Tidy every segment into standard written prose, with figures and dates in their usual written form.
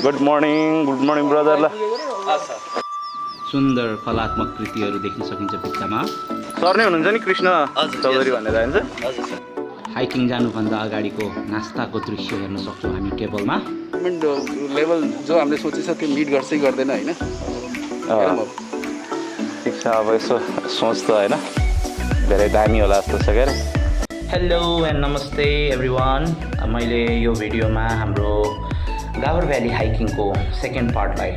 Good morning brother. ल सुन्दर कलात्मक कृतिहरू देख्न सकिन्छ भित्तामा। सर नै हुनुहुन्छ नि कृष्ण चौधरी भनेर हैन सर? हजुर सर। हाइकिङ जानुभन्दा अगाडिको नास्ताको दृश्य हेर्न सक्छौँ हामी टेबलमा। लेभल जो हामीले सोचेछ त्यो मिट गर्छ कि गर्दैन हैन? ठिक छ, अब यसो सोच त हैन धेरै दामी होला जस्तो छ के। हेलो एन्ड नमस्ते एभ्रिवान। मैले यो भिडियोमा हाम्रो गावर भ्याली हाइकिङको सेकेन्ड पार्टलाई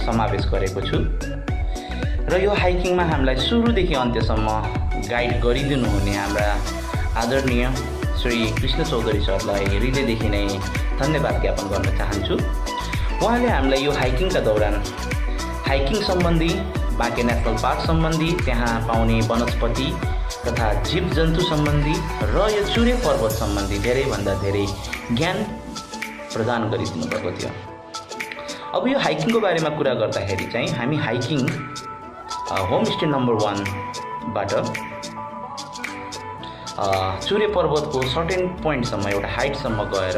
समावेश गरेको छु र यो हाइकिङमा हामीलाई सुरुदेखि अन्त्यसम्म गाइड गरिदिनु हुने हाम्रा आदरणीय श्री कृष्ण चौधरी सरलाई हृदयदेखि नै धन्यवाद ज्ञापन गर्न चाहन्छु। उहाँले हामीलाई यो हाइकिङका दौरान हाइकिङ सम्बन्धी, बाँके नेसनल पार्क सम्बन्धी, त्यहाँ पाउने वनस्पति तथा जीव जन्तु सम्बन्धी र यो चुरे पर्वत सम्बन्धी धेरैभन्दा धेरै ज्ञान प्रदान गरिदिनु भएको थियो। अब यो हाइकिङको बारेमा कुरा गर्दाखेरि चाहिँ हामी हाइकिङ होमस्टे नम्बर 1 बाट चुरे पर्वतको सर्टेन पोइन्टसम्म एउटा हाइटसम्म गएर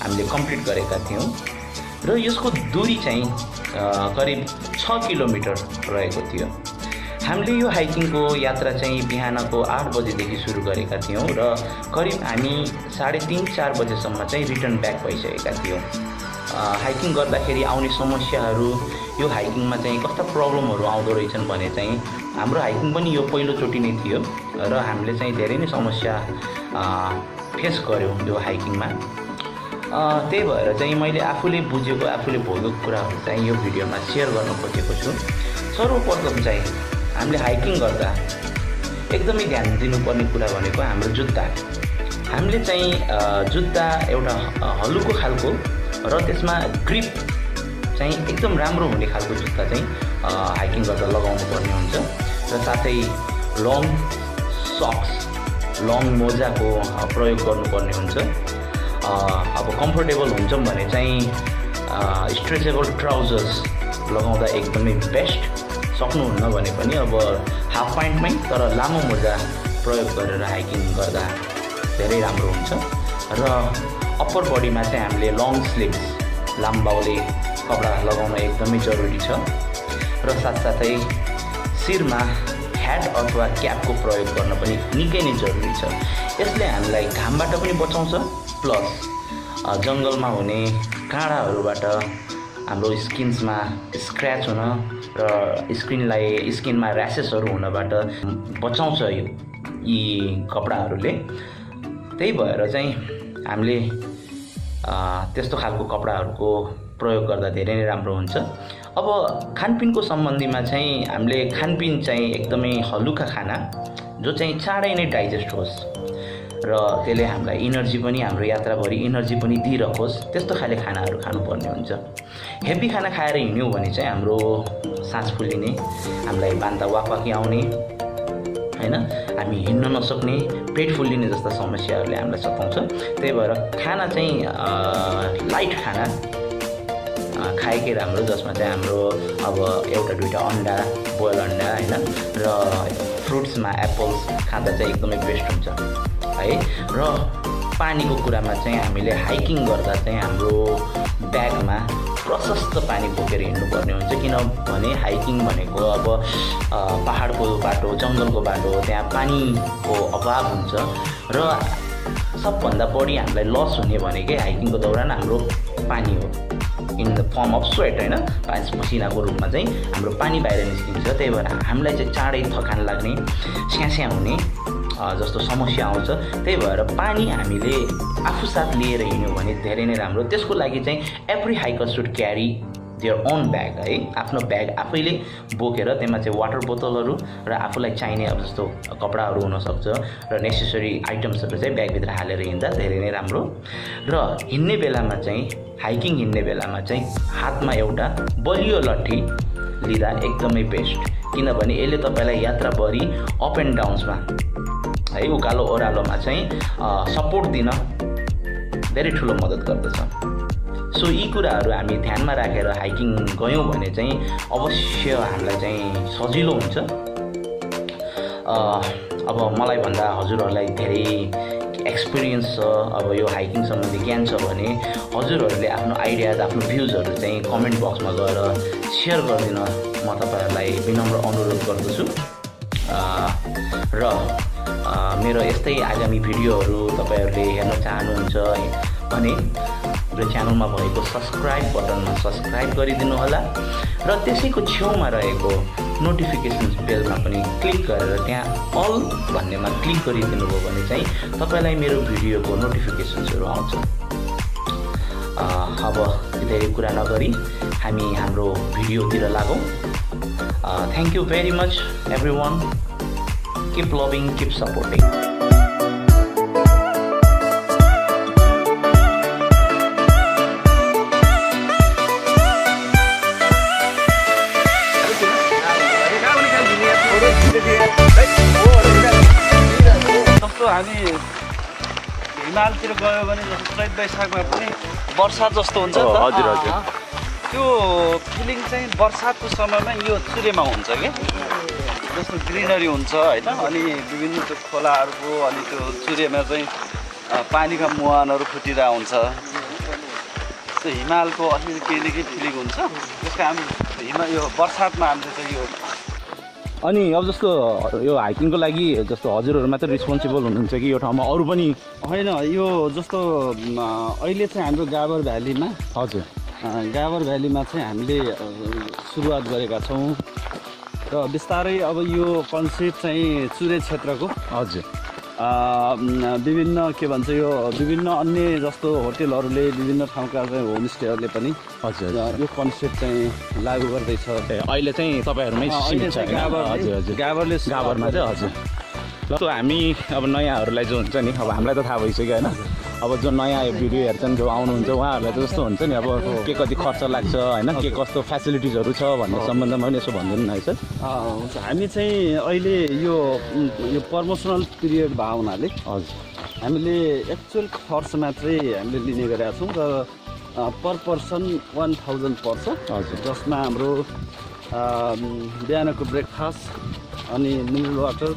हामीले कम्प्लिट गरेका थियौँ र यसको दूरी चाहिँ करिब 6 किलोमिटर रहेको थियो। हामीले यो हाइकिङको यात्रा चाहिँ बिहानको 8 बजेदेखि सुरु गरेका थियौँ र करिब हामी 3:30-4 बजेसम्म चाहिँ रिटर्न ब्याक भइसकेका थियौँ। हाइकिङ गर्दाखेरि आउने समस्याहरू, यो हाइकिङमा चाहिँ कस्ता प्रब्लमहरू आउँदो रहेछन् भने चाहिँ हाम्रो हाइकिङ पनि यो पहिलोचोटि नै थियो र हामीले चाहिँ धेरै नै समस्या फेस गऱ्यौँ यो हाइकिङमा। त्यही भएर चाहिँ मैले आफूले बुझेको, आफूले भोगेको कुराहरू चाहिँ यो भिडियोमा सेयर गर्न खोजेको छु। सर्वप्रथम चाहिँ हामीले हाइकिङ गर्दा एकदमै ध्यान दिनुपर्ने कुरा भनेको हाम्रो जुत्ता। हामीले चाहिँ जुत्ता एउटा हलुको खालको र त्यसमा ग्रिप चाहिँ एकदम राम्रो हुने खालको जुत्ता चाहिँ हाइकिङ गर्दा लगाउनु पर्ने हुन्छ र साथै लङ सक्स, लङ मोजाको प्रयोग गर्नुपर्ने हुन्छ। अब कम्फोर्टेबल हुन्छौँ भने चाहिँ स्ट्रेचेबल ट्राउजर्स लगाउँदा एकदमै बेस्ट। सक्नुहुन्न भने पनि अब हाफ प्यान्टमै तर लामो मोजा प्रयोग गरेर हाइकिङ गर्दा धेरै राम्रो हुन्छ र अप्पर बडीमा चाहिँ हामीले लङ स्लिभ्स, लाम्बाउने कपडा लगाउन एकदमै जरुरी छ र साथसाथै शिरमा ह्याट अथवा क्यापको प्रयोग गर्न पनि निकै नै जरुरी छ। यसले हामीलाई घामबाट पनि बचाउँछ, प्लस जङ्गलमा हुने काँडाहरूबाट हाम्रो स्किन्समा स्क्रैच हुन र स्किनमा र्यासेसहरू हुनबाट बचाउँछ यी कपडाहरूले। त्यही भएर चाहिँ हामीले त्यस्तो खालको कपडाहरूको प्रयोग गर्दा धेरै नै राम्रो हुन्छ। अब खानपिनको सम्बन्धीमा चाहिँ हामीले खानपिन चाहिँ एकदमै हलुका खाना जो चाहिँ चाँडै नै डाइजेस्ट होस् र त्यसले हामीलाई इनर्जी पनि, हाम्रो यात्राभरि इनर्जी पनि दिइरहोस्, त्यस्तो खाले खानाहरू खानुपर्ने हुन्छ। हेभी खाना खाएर हिँड्यौँ भने चाहिँ हाम्रो सास फुलिने, हामीलाई बान्ता वाकवाकी आउने हैन, हामी हिँड्न नसक्ने, पेट फुल्लिने जस्ता समस्याहरूले हामीलाई सताउँछ। त्यही भएर खाना चाहिँ लाइट खाना खाएकै राम्रो, जसमा चाहिँ हाम्रो अब एउटा दुईटा अन्डा, बोइल अन्डा हैन र फ्रुट्समा एप्पल्स खाँदा चाहिँ एकदमै बेस्ट हुन्छ है। र पानीको कुरामा चाहिँ हामीले हाइकिङ गर्दा चाहिँ हाम्रो ब्यागमा प्रशस्त पानी बोकेर हिँड्नुपर्ने हुन्छ, किनभने हाइकिङ भनेको अब पहाडको बाटो, जङ्गलको बाटो, त्यहाँ पानीको अभाव हुन्छ र सबभन्दा बढी हामीलाई लस हुने भनेकै हाइकिङको दौरान हाम्रो पानी हो, in the form of sweat हैन, पसिनाको रूपमा चाहिँ हाम्रो पानी बाहिर निस्किन्छ। त्यही भएर हामीलाई चाहिँ चाँडै थकान लाग्ने, स्यास्या हुने जस्तो समस्या आउँछ। त्यही भएर पानी हामीले आफू साथ लिएर हिँड्यौँ भने धेरै नै राम्रो। त्यसको लागि चाहिँ every hiker should carry their own bag है, आफ्नो ब्याग आफैले बोकेर त्यसमा चाहिँ वाटर बोतलहरू र आफूलाई चाहिने अब जस्तो कपडाहरू हुनसक्छ र नेसेसरी आइटम्सहरू चाहिँ ब्यागभित्र हालेर हिँड्दा धेरै नै राम्रो। र हिँड्ने बेलामा चाहिँ, हाइकिङ हिँड्ने बेलामा चाहिँ हातमा एउटा बलियो लट्ठी लिँदा एकदमै बेस्ट, किनभने यसले तपाईँलाई यात्राभरि अप एन्ड डाउन्समा है, उकालो ओह्रालोमा चाहिँ सपोर्ट दिन धेरै ठुलो मद्दत गर्दछ। सो यी कुराहरू हामी ध्यानमा राखेर हाइकिङ गयौँ भने चाहिँ अवश्य हामीलाई चाहिँ सजिलो हुन्छ। अब मलाई भन्दा हजुरहरूलाई धेरै एक्सपिरियन्स छ, अब यो हाइकिङ सम्बन्धी ज्ञान छ भने हजुरहरूले आफ्नो आइडियाज, आफ्नो भ्युजहरू चाहिँ कमेन्ट बक्समा गएर सेयर गरिदिन म तपाईँहरूलाई विनम्र अनुरोध गर्दछु। र मेरो यस्तै आगामी भिडियोहरू तपाईँहरूले हेर्न चाहनुहुन्छ भने र च्यानलमा भएको सब्सक्राइब बटनमा सब्सक्राइब गरिदिनु होला र त्यसैको छेउमा रहेको नोटिफिकेसन बेलमा पनि क्लिक गरेर त्यहाँ अल भन्नेमा क्लिक गरिदिनु भयो भने चाहिँ तपाईँलाई मेरो भिडियोको नोटिफिकेसन्सहरू आउँछ। अब धेरै कुरा नगरी हामी हाम्रो भिडियोतिर लागौँ। Thank you very much everyone. Keep loving, keep supporting. जस्तो हामी हिमालतिर गयो भने जस्तो चैत वैशाखमा पनि वर्षा जस्तो हुन्छ नि त। हजुर हजुर। त्यो फिलिङ चाहिँ बर्सातको समयमा यो सूर्यमा हुन्छ कि जस्तो ग्रिनरी हुन्छ होइन, अनि विभिन्न त्यो खोलाहरूको अनि त्यो सूर्यमा चाहिँ पानीका मुहानहरू फुटिरहेको हुन्छ। त्यो हिमालको अलिअलि केही न केही फिलिङ हुन्छ। त्यसको हामी यो बर्सातमा हामीले चाहिँ यो अनि अब जस्तो यो हाइकिङको लागि जस्तो हजुरहरू मात्र रिस्पोन्सिबल हुनुहुन्छ कि यो ठाउँमा अरू पनि? होइन, यो जस्तो अहिले चाहिँ हाम्रो गाभर भ्यालीमा, हजुर, गाभर भ्यालीमा चाहिँ हामीले सुरुवात गरेका छौँ र बिस्तारै अब यो कन्सेप्ट चाहिँ चुरे क्षेत्रको हजुर विभिन्न के भन्छ यो विभिन्न अन्य जस्तो होटेलहरूले विभिन्न ठाउँका चाहिँ होमस्टेहरूले पनि हजुर यो कन्सेप्ट चाहिँ लागू गर्दैछ। अहिले चाहिँ तपाईँहरूमै सीमित छ? हजुर हजुर, गाभरमा चाहिँ हजुर। ल हामी अब नयाँहरूलाई जो हुन्छ नि, अब हामीलाई त थाहा भइसक्यो होइन, अब जो नयाँ भिडियो हेर्छन्, जो आउनुहुन्छ उहाँहरूलाई त जस्तो हुन्छ नि, अब के कति खर्च लाग्छ होइन, के कस्तो फेसिलिटिजहरू छ भन्ने सम्बन्धमा पनि यसो भनिदिनु न है सर। हुन्छ, हामी चाहिँ अहिले यो प्रमोसनल पिरियड भएको हुनाले हजुर हामीले एक्चुअल खर्चमा चाहिँ हामीले लिने गरेका छौँ र पर पर्सन 1000 पर्छ। हजुर, जसमा हाम्रो बिहानको ब्रेकफास्ट अनि मिनरल वाटर,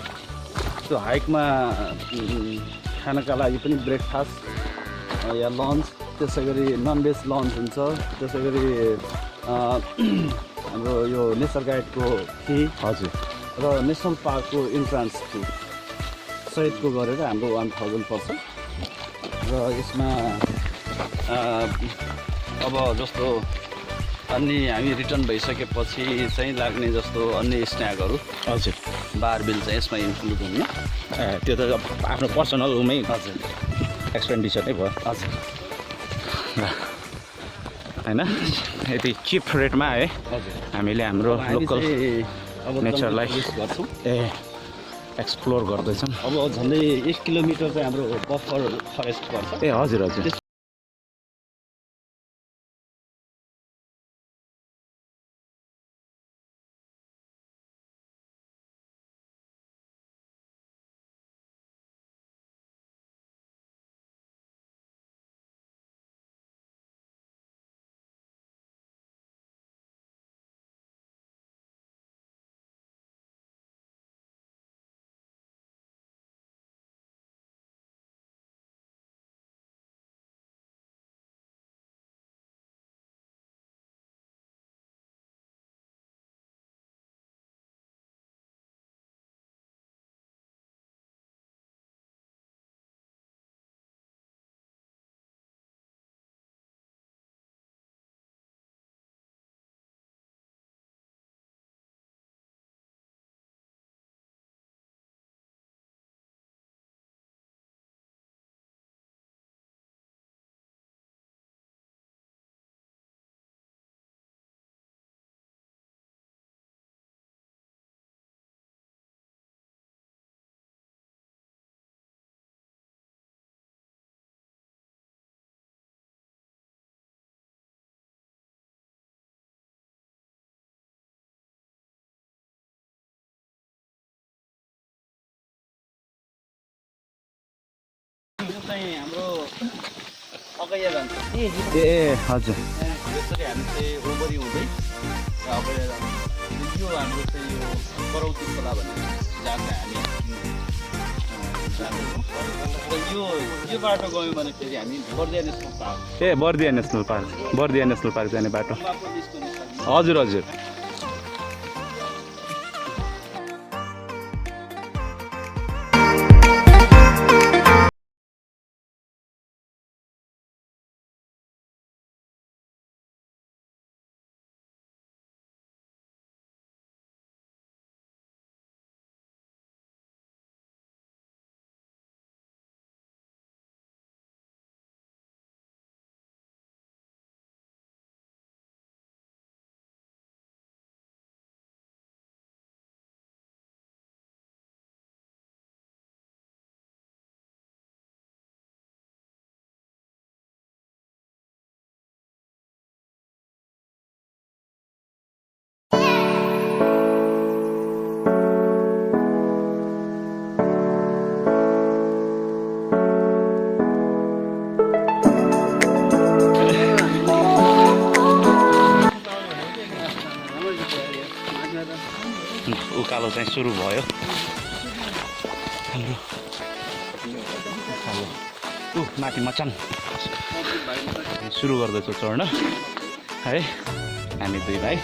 त्यो हाइकमा खानाका लागि पनि ब्रेकफास्ट या लन्च, त्यसै गरी ननभेज लन्च हुन्छ, त्यसै गरी हाम्रो यो नेचर गाइडको फी हजुर र नेसनल पार्कको इन्ट्रान्स फी सहितको गरेर हाम्रो 1000 पर्छ। र यसमा अब जस्तो अनि हामी रिटर्न भइसकेपछि चाहिँ लाग्ने जस्तो अन्य स्न्याकहरू, हजुर, बार बिल चाहिँ यसमा इन्क्लुड हुने। त्यो त आफ्नो पर्सनलमै हजुर एक्सपेन्डिचर नै भयो। हजुर होइन, यति चिप रेटमा है हजुर हामीले हाम्रो लोकल नेचरलाई गर्छौँ, एक्सप्लोर गर्दैछौँ। अब झन्डै 1 किलोमिटर चाहिँ हाम्रो बफर फरेस्ट पर्छ। ए हजुर हजुर। चाहिँ हाम्रो अगैया जान्छ। ए हजुर, त्यसरी हामी चाहिँ ओभरी हुँदै अगैया जान्छ। यो हाम्रो चाहिँ यो करौती खोला भन्ने जहाँ चाहिँ हामी यो बाटो गयौँ भने फेरि हामी बर्दिया नेसनल पार्क ए बर्दिया नेसनल पार्क जाने बाटो हजुर हजुर उकालो चाहिँ सुरु भयो हाम्रो उकालो माथि मचान सुरु गर्दैछौँ चढ्न है हामी दुई भाइ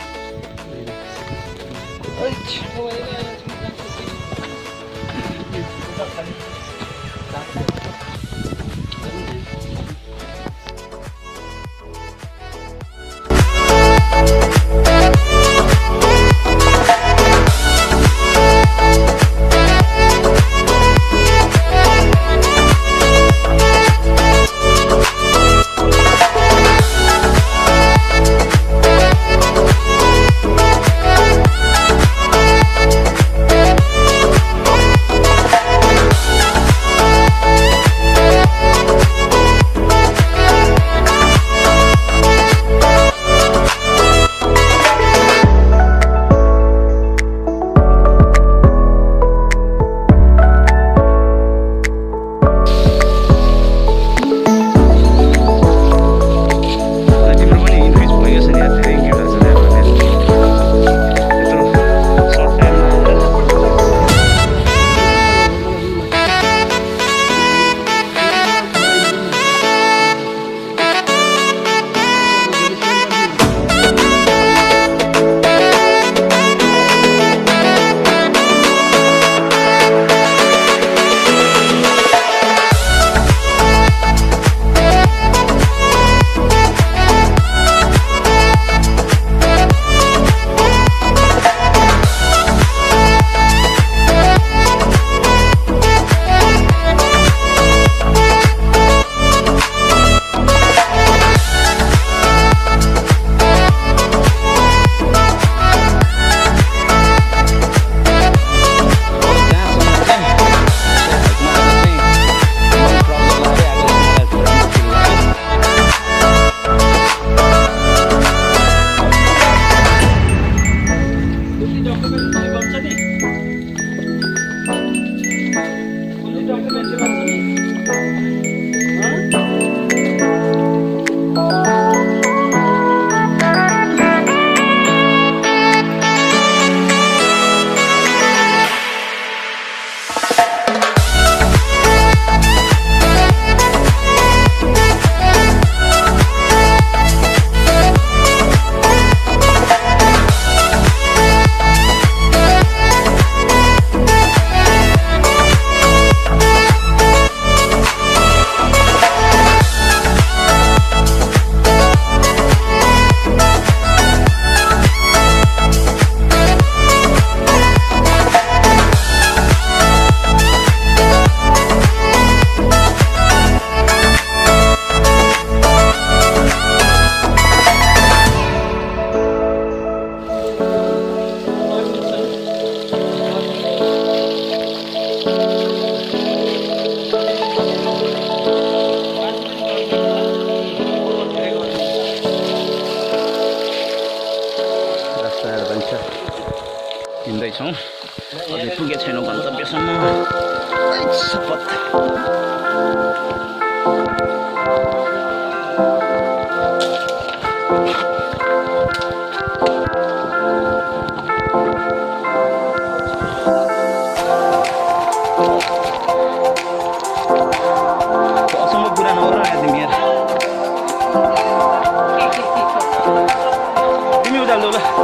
हिँड्दैछौँ अझै पुगेको छैनौँ गन्तव्यसम्म गइहाल्नु ल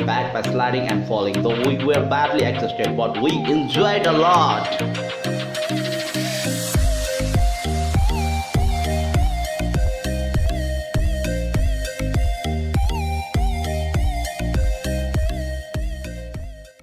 back by sliding and falling, though we were badly exhausted, but we enjoyed a lot.